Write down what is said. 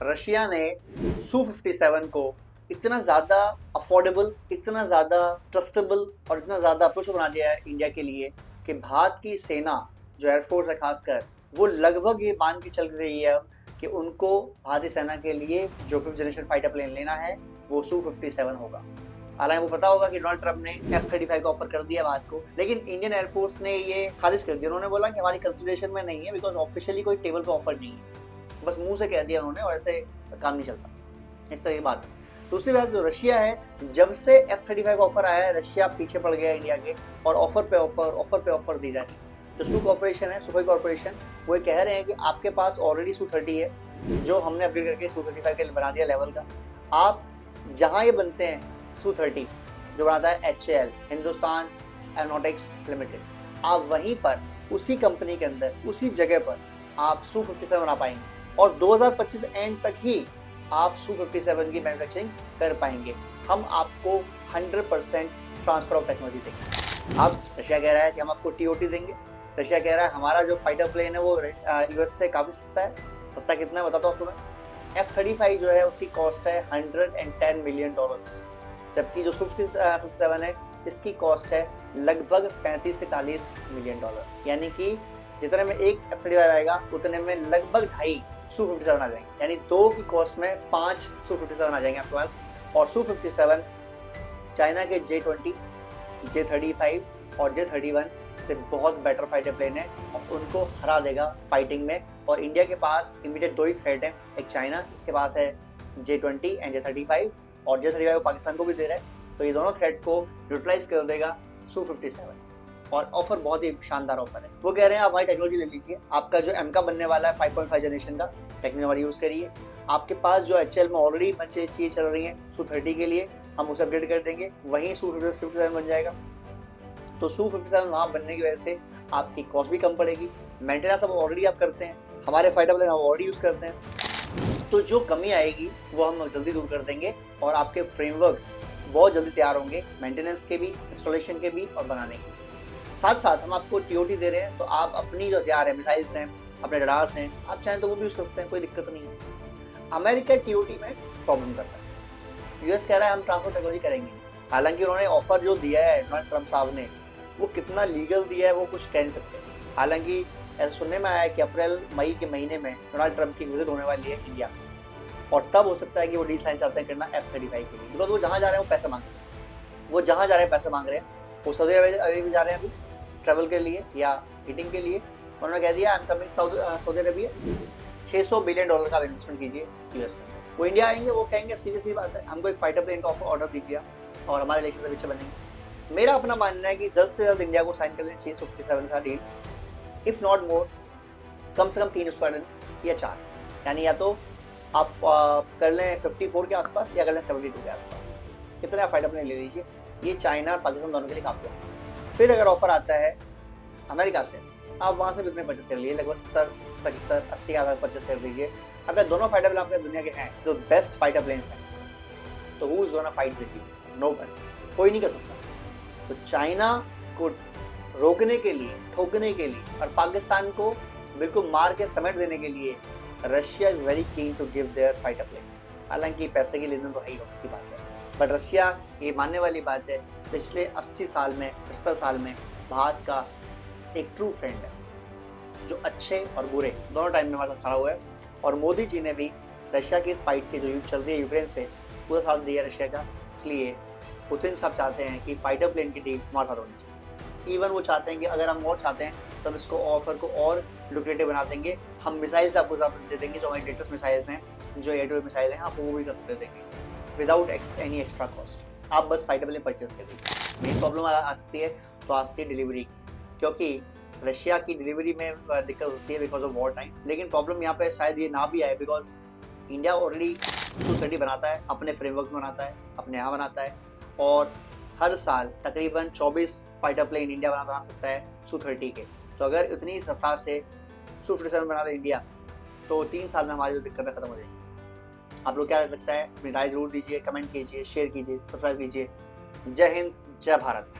Russia ने Su-57 को इतना ज़्यादा अफोर्डेबल, इतना ज़्यादा ट्रस्टेबल और इतना ज़्यादा अप्रोचेबल बना दिया है इंडिया के लिए कि भारत की सेना जो एयरफोर्स है खासकर, वो लगभग ये मान के चल रही है अब कि उनको भारतीय सेना के लिए जो 5th जनरेशन फाइटर प्लेन लेना है वो Su-57 होगा। हालांकि वो पता होगा कि डोनाल्ड ट्रंप ने F-35 का ऑफर कर दिया भारत को, लेकिन इंडियन एयरफोर्स ने ये खारिज कर दिया। उन्होंने बोला कि हमारी कंसिडरेशन में नहीं है, बिकॉज ऑफिशियली कोई टेबल पे ऑफर नहीं है। बस मुंह से कह दिया उन्होंने और ऐसे काम नहीं चलता, इस तरह की बात है। दूसरी बात जो रशिया है, जब से F-35 का ऑफर आया है रशिया पीछे पड़ गया इंडिया के और ऑफर पे ऑफर दी जा रही है। जो सू कॉर्पोरेशन है, सुखोई कॉर्पोरेशन, वो कह रहे हैं कि आपके पास ऑलरेडी Su-30 है जो हमने अपग्रेड करके Su-35 के लिए बना दिया लेवल का। आप जहाँ ये बनते हैं Su-30 जो बनाता है HAL, हिंदुस्तान एरोनॉटिक्स लिमिटेड, आप वहीं पर उसी कंपनी के अंदर उसी जगह पर आप Su-57 बना पाएंगे और 2025 एंड तक ही आप Su-57 की मैन्युफैक्चरिंग कर पाएंगे। हम आपको 100% ट्रांसफर ऑफ टेक्नोलॉजी देंगे। अब रशिया कह रहा है कि हम आपको TOT देंगे। रशिया कह रहा है हमारा जो फाइटर प्लेन है वो US से काफ़ी सस्ता है। सस्ता कितना है बताता हूँ आपको मैं। F-35 जो है उसकी कॉस्ट है $110 मिलियन, जबकि जो Su-57 है इसकी कॉस्ट है लगभग 35 से 40 मिलियन डॉलर। यानी कि जितने में एक F-35 आएगा उतने में लगभग 2.5 Su-57 आ जाएंगे, यानी 2 की कॉस्ट में 5 Su-57 आ जाएंगे आपके पास। और Su-57 चाइना के J-20, J-35 और J-31 से बहुत बेटर फाइटर प्लेन है और उनको हरा देगा फाइटिंग में। और इंडिया के पास इमीडिएट 2 ही थ्रेट है, एक चाइना, इसके पास है J-20 एंड J-35, और J-35 पाकिस्तान को भी दे रहा है, तो ये दोनों थ्रेट को यूटिलाइज कर देगा Su-57। और ऑफर बहुत ही शानदार ऑफर है। वो कह रहे हैं आप हमारी टेक्नोलॉजी ले लीजिए, आपका जो MCA बनने वाला है 5.5 जनरेशन का टेक्नोलॉजी हमारी यूज़ करिए। आपके पास जो HAL में ऑलरेडी चीज़ें चल रही हैं Su-30 के लिए, हम उसे अपडेट कर देंगे, वहीं Su-57 बन जाएगा। तो Su-57 वहाँ बनने की वजह से आपकी कॉस्ट भी कम पड़ेगी, मेंटेनेंस अब ऑलरेडी आप करते हैं, हमारे फाइटर प्लेन हम ऑलरेडी यूज़ करते हैं, तो जो कमी आएगी वो हम जल्दी दूर कर देंगे और आपके फ्रेमवर्क्स बहुत जल्दी तैयार होंगे, मेंटेनेंस के भी, इंस्टॉलेशन के भी और बनाने के। साथ साथ हम आपको TOT दे रहे हैं, तो आप अपनी जो हथियार है, मिसाइल्स हैं, अपने रडार्स हैं, आप चाहें तो वो भी यूज़ कर सकते हैं, कोई दिक्कत नहीं है। अमेरिका TOT में प्रॉब्लम करता है, US कह रहा है हम ट्रांसफर टेक्नोलॉजी करेंगे। हालांकि उन्होंने ऑफर जो दिया है डोनाल्ड ट्रंप साहब ने, वो कितना लीगल दिया है वो कुछ कह नहीं सकते। हालांकि ऐसा सुनने में आया है कि अप्रैल-मई के महीने में डोनाल्ड ट्रंप की विजिट होने वाली है इंडिया, और तब हो सकता है कि वो डील साइन चाहते हैं करना F-35 के लिए, बिकॉज वो जहाँ जा रहे हैं वो पैसे मांग रहे हैं, वो जहाँ जा रहे हैं पैसे मांग रहे हैं। वो सऊदी अरेबिया जा रहे हैं अभी ट्रैवल के लिए या हीटिंग के लिए, उन्होंने कह दिया I am coming Saudi Arabia, $600 billion का इन्वेस्टमेंट कीजिए US में। वो इंडिया आएंगे, वो कहेंगे सीरियसली बात है, हमको एक फाइटर प्लेन का ऑर्डर दीजिए और हमारे रिलेशन अच्छे बनेंगे। मेरा अपना मानना है कि जल्द से जल्द इंडिया को साइन कर लेना चाहिए Su-57 का डील, इफ़ नॉट मोर, कम से कम 3 स्क्वाड्रंस या 4, यानी या तो आप कर लें 54 के आसपास या कर लें 72 के आसपास, कितने आप फाइटर प्लेन ले लीजिए, ये चाइना और पाकिस्तान दोनों के लिए काफ़ी है। फिर अगर ऑफर आता है अमेरिका से, आप वहाँ से भी इतने परचेस कर लीजिए, लगभग 70, 75, 80 हज़ार परचेस कर लीजिए। अगर दोनों फाइटर प्लेन आपके दुनिया के हैं जो बेस्ट फाइटर प्लेन्स हैं, तो who is gonna fight with you? Nobody, कोई नहीं कर सकता। तो चाइना को रोकने के लिए, ठोकने के लिए और पाकिस्तान को बिल्कुल मार के समेट देने के लिए Russia is very keen to give their fighter plane. हालांकि पैसे की लेन देन तो है ही, अच्छी बात है, बट रशिया ये मानने वाली बात है पिछले 80 साल में, 75 साल में भारत का एक ट्रू फ्रेंड है, जो अच्छे और बुरे दोनों टाइम में हमारे साथ खड़ा हुआ है। और मोदी जी ने भी रशिया की इस फाइट की जो युद्ध चल रही है यूक्रेन से, पूरा साथ दिया रशिया का। इसलिए पुतिन साहब चाहते हैं कि फाइटर प्लेन की डील हमारे साथ होनी चाहिए। इवन वो चाहते हैं कि अगर हम और चाहते हैं तो हम इसको ऑफर को और लुक्रेटिव बना देंगे, हम मिसाइल्स आपको दे देंगे, जो हमारी लेटेस्ट मिसाइल्स हैं, जो एयर टू एयर मिसाइल हैं, आपको वो भी दे देंगे विदाउट एनी एक्स्ट्रा कॉस्ट। आप बस फाइटर प्लेन परचेस कर दीजिए। मेन प्रॉब्लम आ सकती है तो आती है डिलीवरी, क्योंकि रशिया की डिलीवरी में दिक्कत होती है बिकॉज ऑफ वॉर टाइम। लेकिन प्रॉब्लम यहाँ पे शायद ये ना भी आए, बिकॉज इंडिया ऑलरेडी Su-30 बनाता है, अपने फ्रेमवर्क बनाता है, अपने यहाँ बनाता है, और हर साल तकरीबन 24 फाइटर प्लेन इंडिया बना सकता है Su-30 के। तो अगर इतनी सफलता से Su-57 बना ले इंडिया, तो 3 साल में हमारी जो दिक्कतें खत्म हो जाएंगी। आप लोग क्या लगता है, अपनी राय जरूर दीजिए, कमेंट कीजिए, शेयर कीजिए, सब्सक्राइब कीजिए। जय हिंद, जय भारत।